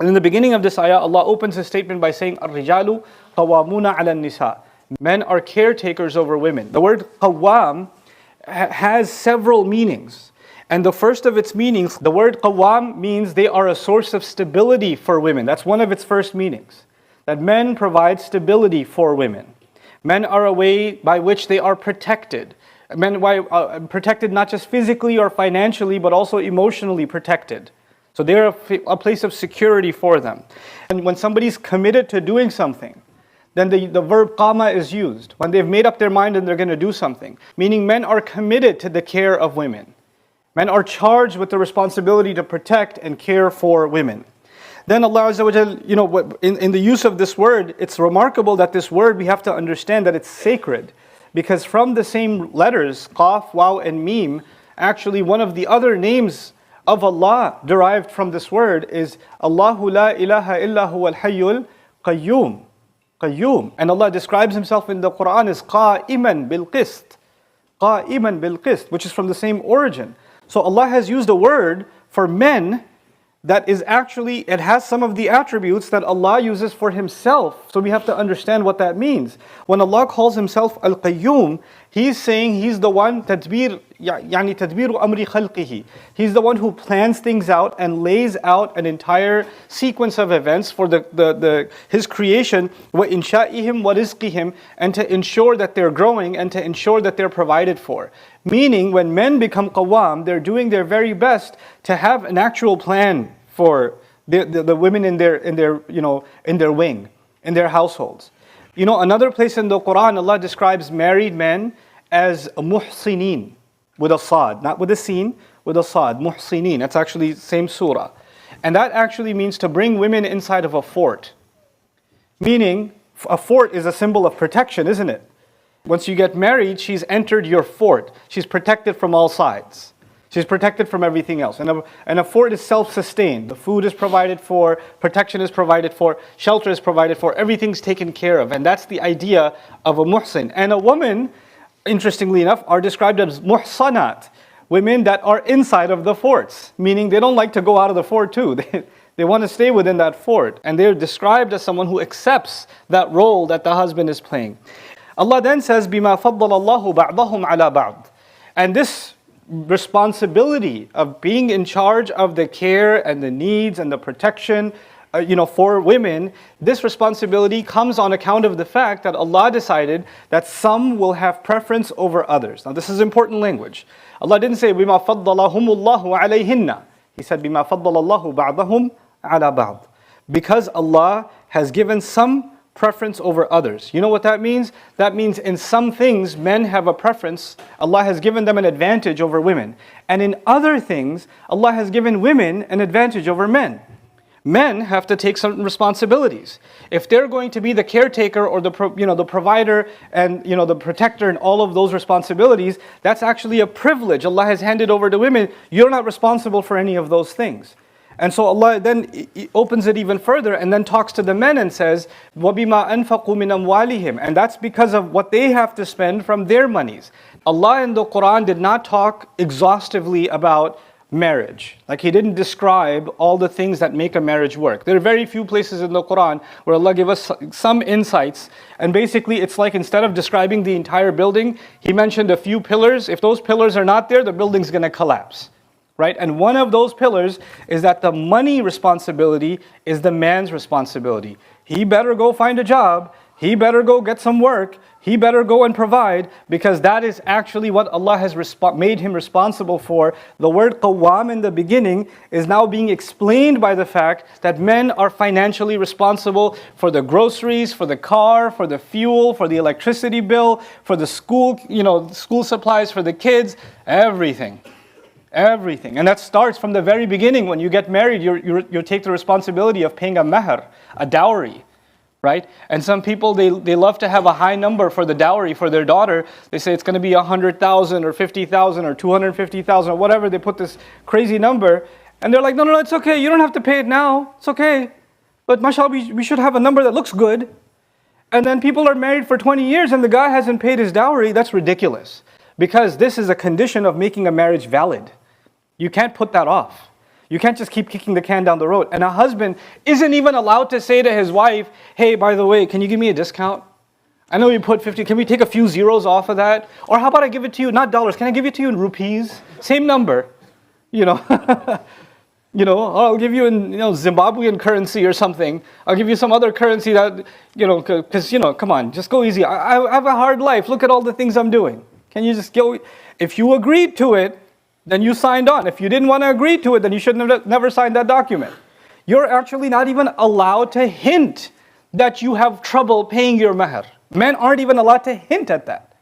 And in the beginning of this ayah, Allah opens His statement by saying, "Ar-rijalu qawwamuna 'ala an-nisa." Men are caretakers over women. The word qawwam has several meanings. And the first of its meanings, the word qawwam means they are a source of stability for women. That's one of its first meanings. That men provide stability for women. Men are a way by which they are protected. Men protected not just physically or financially, but also emotionally protected. So they're a place of security for them. And when somebody's committed to doing something, then the verb qama is used. When they've made up their mind and they're going to do something. Meaning men are committed to the care of women. Men are charged with the responsibility to protect and care for women. Then Allah Azza wa Jal, in the use of this word, it's remarkable that this word, we have to understand that it's sacred. Because from the same letters, qaf, waw, and mim, actually one of the other names of Allah derived from this word is Allahu la ilaha illa huwa al-hayyul qayyum. Qayyum. And Allah describes Himself in the Quran as qa'iman bil qist. Qa'iman bil qist, which is from the same origin. So Allah has used a word for men that is actually, it has some of the attributes that Allah uses for Himself. So we have to understand what that means. When Allah calls Himself Al-Qayyum, He's saying He's the one, tadbir amri khalqihi. He's the one who plans things out and lays out an entire sequence of events for His creation, wa insha'ihim wa rizqihim, and to ensure that they're growing and to ensure that they're provided for. Meaning, when men become qawwam, they're doing their very best to have an actual plan for the women in their wing, in their households. Another place in the Quran, Allah describes married men as muhsinin, with a sad, not with a sin, with a sad, muhsinin. That's actually same surah. And that actually means to bring women inside of a fort. Meaning, a fort is a symbol of protection, isn't it? Once you get married, she's entered your fort. She's protected from all sides. She's protected from everything else. And a fort is self-sustained. The food is provided for, protection is provided for, shelter is provided for, everything's taken care of. And that's the idea of a muhsin. And a woman, interestingly enough, are described as muhsanat, women that are inside of the forts. Meaning they don't like to go out of the fort too. They want to stay within that fort. And they're described as someone who accepts that role that the husband is playing. Allah then says, بِمَا فَضَّلَ اللَّهُ بَعْضَهُمْ عَلَى بَعْضٍ. And this responsibility of being in charge of the care and the needs and the protection for women, this responsibility comes on account of the fact that Allah decided that some will have preference over others. Now this is important language. Allah didn't say, بِمَا فَضَّلَهُمُ اللَّهُ عَلَيْهِنَّ. He said, بِمَا فَضَّلَ اللَّهُ بَعْضَهُمْ عَلَى بَعْضٍ. Because Allah has given some preference over others. You know what that means? That means in some things men have a preference. Allah has given them an advantage over women. And in other things, Allah has given women an advantage over men. Men have to take certain responsibilities. If they're going to be the caretaker or the provider and the protector and all of those responsibilities, that's actually a privilege Allah has handed over to women. You're not responsible for any of those things. And so Allah then opens it even further and then talks to the men and says, وَبِمَا أَنفَقُوا مِنْ أَمْوَالِهِمْ. And that's because of what they have to spend from their monies. Allah in the Quran did not talk exhaustively about marriage. Like He didn't describe all the things that make a marriage work. There are very few places in the Quran where Allah gives us some insights. And basically it's like instead of describing the entire building, He mentioned a few pillars. If those pillars are not there, the building's going to collapse. Right? And one of those pillars is that the money responsibility is the man's responsibility. He better go find a job. He better go get some work. He better go and provide, because that is actually what Allah has made him responsible for. The word qawwam in the beginning is now being explained by the fact that men are financially responsible for the groceries, for the car, for the fuel, for the electricity bill, for the school, school supplies for the kids, everything. Everything. And that starts from the very beginning. When you get married, you take the responsibility of paying a mahr, a dowry, right? And some people, they love to have a high number for the dowry for their daughter. They say it's going to be 100,000 or 50,000 or 250,000 or whatever. They put this crazy number. And they're like, no, it's okay. You don't have to pay it now. It's okay. But mashallah, we should have a number that looks good. And then people are married for 20 years and the guy hasn't paid his dowry. That's ridiculous. Because this is a condition of making a marriage valid. You can't put that off. You can't just keep kicking the can down the road. And a husband isn't even allowed to say to his wife, hey, by the way, can you give me a discount? I know you put 50, can we take a few zeros off of that? Or how about I give it to you, not dollars, can I give it to you in rupees? Same number, you know. I'll give you in Zimbabwean currency or something. I'll give you some other currency that, because, come on, just go easy. I have a hard life. Look at all the things I'm doing. Can you just go? If you agreed to it, then you signed on. If you didn't want to agree to it, then you should have never signed that document. You're actually not even allowed to hint that you have trouble paying your mahr. Men aren't even allowed to hint at that.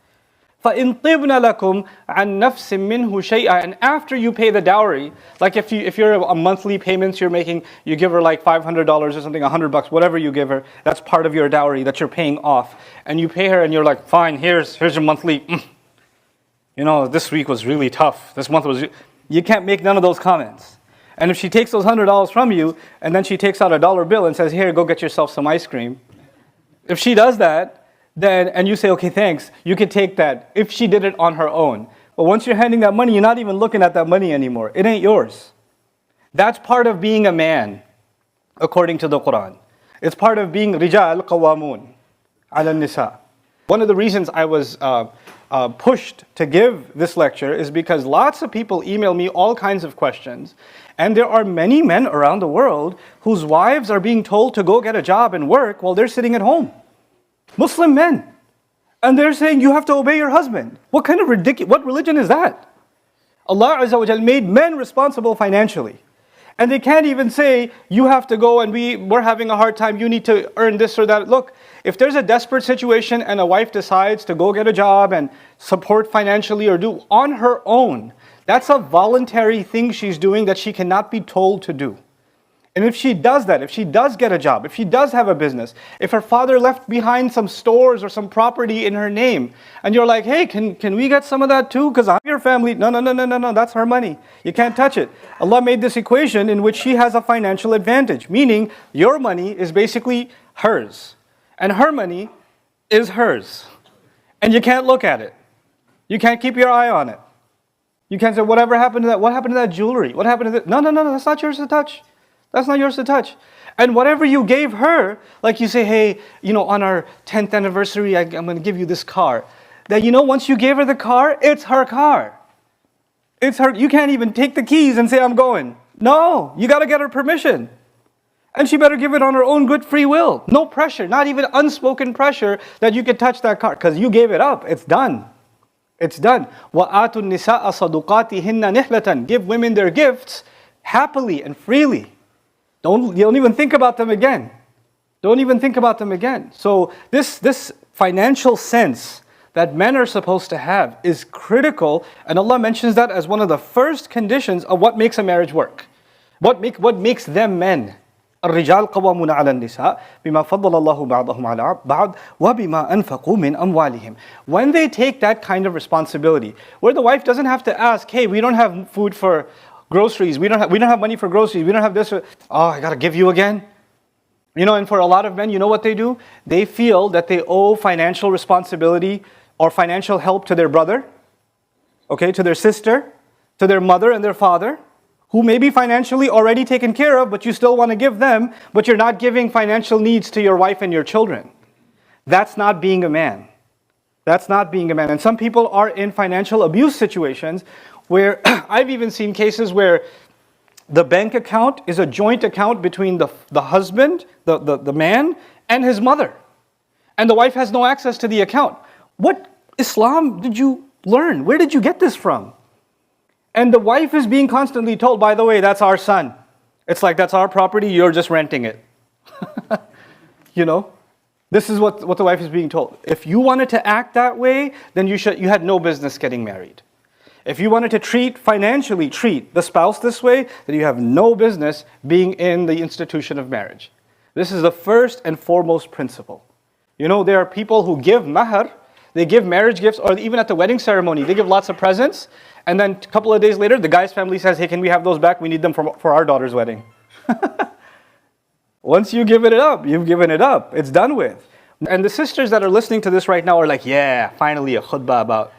فَإِن طِبْنَ لَكُمْ عَن نَفْسٍ مِّنْهُ شَيْئًا. And after you pay the dowry, like if you're a monthly payments you're making, you give her like $500 or something, $100, whatever you give her, that's part of your dowry that you're paying off. And you pay her and you're like, fine, here's your monthly. This week was really tough. This month was. You can't make none of those comments. And if she takes those $100 from you, and then she takes out a dollar bill and says, here, go get yourself some ice cream. If she does that, then, and you say, okay, thanks, you can take that if she did it on her own. But once you're handing that money, you're not even looking at that money anymore. It ain't yours. That's part of being a man, according to the Quran. It's part of being rijal qawamun ala nisa. One of the reasons I was pushed to give this lecture is because lots of people email me all kinds of questions. And there are many men around the world whose wives are being told to go get a job and work while they're sitting at home. Muslim men. And they're saying you have to obey your husband. What kind of what religion is that? Allah Azza wa Jal made men responsible financially. And they can't even say, you have to go and we're having a hard time, you need to earn this or that. Look, if there's a desperate situation and a wife decides to go get a job and support financially or do on her own, that's a voluntary thing she's doing that she cannot be told to do. And if she does that, if she does get a job, if she does have a business, if her father left behind some stores or some property in her name, and you're like, hey, can we get some of that too? Because I'm your family. No, that's her money. You can't touch it. Allah made this equation in which she has a financial advantage, meaning your money is basically hers, and her money is hers. And you can't look at it. You can't keep your eye on it. You can't say, whatever happened to that? What happened to that jewelry? What happened to that? No, that's not yours to touch. That's not yours to touch. And whatever you gave her, like you say, hey, on our 10th anniversary, I'm going to give you this car. That once you gave her the car, it's her car. It's her. You can't even take the keys and say, I'm going. No, you got to get her permission. And she better give it on her own good free will. No pressure, not even unspoken pressure that you can touch that car. Because you gave it up. It's done. It's done. وَآتُوا النِّسَاءَ صَدُقَاتِهِنَّ نِحْلَةً. Give women their gifts happily and freely. Don't even think about them again. Don't even think about them again. So this financial sense that men are supposed to have is critical, and Allah mentions that as one of the first conditions of what makes a marriage work. What makes them men. الرجال قوامون على النساء بما فضل الله بعضهم على بعض وبما أنفقوا من أموالهم. When they take that kind of responsibility, where the wife doesn't have to ask, hey, we don't have food for groceries, we don't have money for groceries, we don't have this, I gotta give you again. And for a lot of men, you know what they do? They feel that they owe financial responsibility or financial help to their brother, to their sister, to their mother and their father, who may be financially already taken care of, but you still want to give them, but you're not giving financial needs to your wife and your children. That's not being a man. That's not being a man. And some people are in financial abuse situations where I've even seen cases where the bank account is a joint account between the husband, the man, and his mother. And the wife has no access to the account. What Islam did you learn? Where did you get this from? And the wife is being constantly told, by the way, that's our son. It's like, that's our property, you're just renting it. This is what the wife is being told. If you wanted to act that way, then you had no business getting married. If you wanted to financially treat the spouse this way, then you have no business being in the institution of marriage. This is the first and foremost principle. There are people who give mahr, they give marriage gifts, or even at the wedding ceremony, they give lots of presents, and then a couple of days later, the guy's family says, hey, can we have those back? We need them for our daughter's wedding. Once you give it up, you've given it up. It's done with. And the sisters that are listening to this right now are like, yeah, finally a khutbah about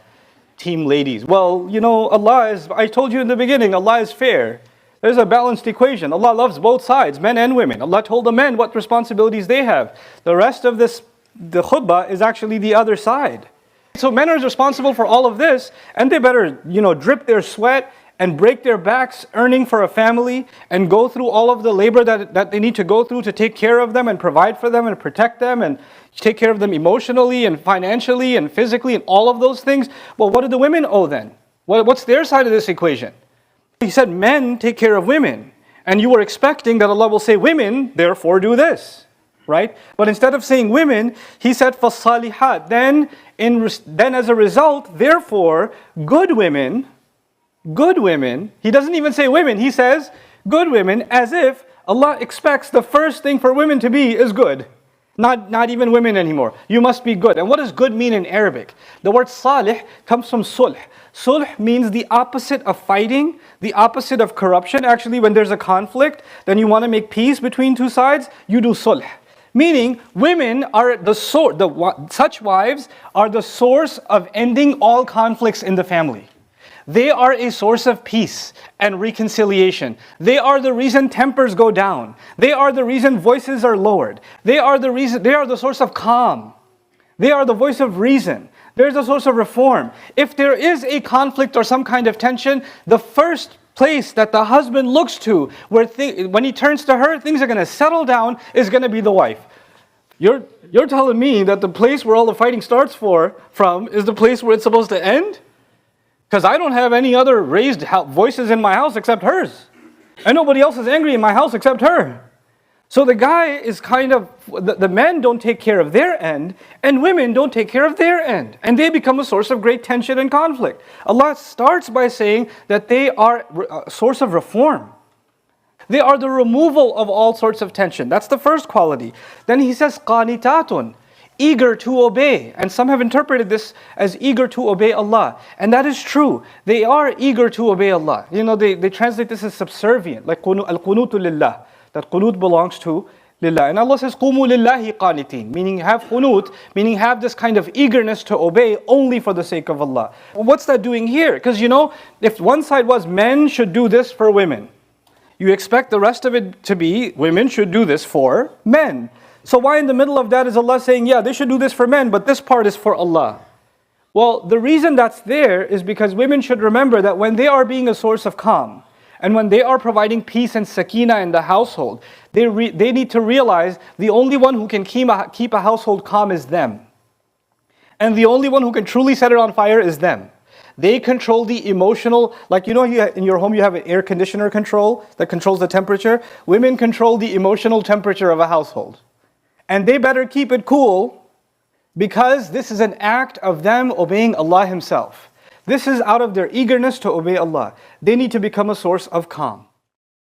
team ladies. Well, I told you in the beginning, Allah is fair. There's a balanced equation. Allah loves both sides, men and women. Allah told the men what responsibilities they have. The rest of this, the khutbah, is actually the other side. So men are responsible for all of this, and they better, drip their sweat and break their backs earning for a family and go through all of the labor that they need to go through to take care of them and provide for them and protect them and take care of them emotionally and financially and physically and all of those things. Well, what do the women owe then? What's their side of this equation? He said men take care of women, and you were expecting that Allah will say women, therefore do this, right? But instead of saying women, He said فَالصَّالِحَاتِ. Then as a result, therefore, good women, He doesn't even say women, He says good women, as if Allah expects the first thing for women to be is good. Not even women anymore. You must be good. And what does good mean in Arabic? The word salih comes from sulh. Sulh means the opposite of fighting, the opposite of corruption. Actually, when there's a conflict, then you want to make peace between two sides, you do sulh. Meaning, women are such wives are the source of ending all conflicts in the family. They are a source of peace and reconciliation. They are the reason tempers go down. They are the reason voices are lowered. They are the source of calm. They are the voice of reason. There's a source of reform. If there is a conflict or some kind of tension, the first place that the husband looks to, when he turns to her, things are going to settle down, is going to be the wife. You're telling me that the place where all the fighting starts from is the place where it's supposed to end? Because I don't have any other raised voices in my house except hers. And nobody else is angry in my house except her. So the guy is the men don't take care of their end, and women don't take care of their end. And they become a source of great tension and conflict. Allah starts by saying that they are a source of reform. They are the removal of all sorts of tension. That's the first quality. Then He says, qanitatun, eager to obey. And some have interpreted this as eager to obey Allah. And that is true. They are eager to obey Allah. They translate this as subservient, like al-qunutu lillah. That qunut belongs to lillah. And Allah says, qumu lillahi qanitin, meaning have qunut, meaning have this kind of eagerness to obey only for the sake of Allah. Well, what's that doing here? Because if one side was men should do this for women, you expect the rest of it to be women should do this for men. So why in the middle of that is Allah saying, yeah, they should do this for men, but this part is for Allah? Well, the reason that's there is because women should remember that when they are being a source of calm, and when they are providing peace and sakina in the household, they need to realize the only one who can keep a household calm is them. And the only one who can truly set it on fire is them. They control the emotional, in your home you have an air conditioner control that controls the temperature. Women control the emotional temperature of a household. And they better keep it cool, because this is an act of them obeying Allah Himself. This is out of their eagerness to obey Allah. They need to become a source of calm.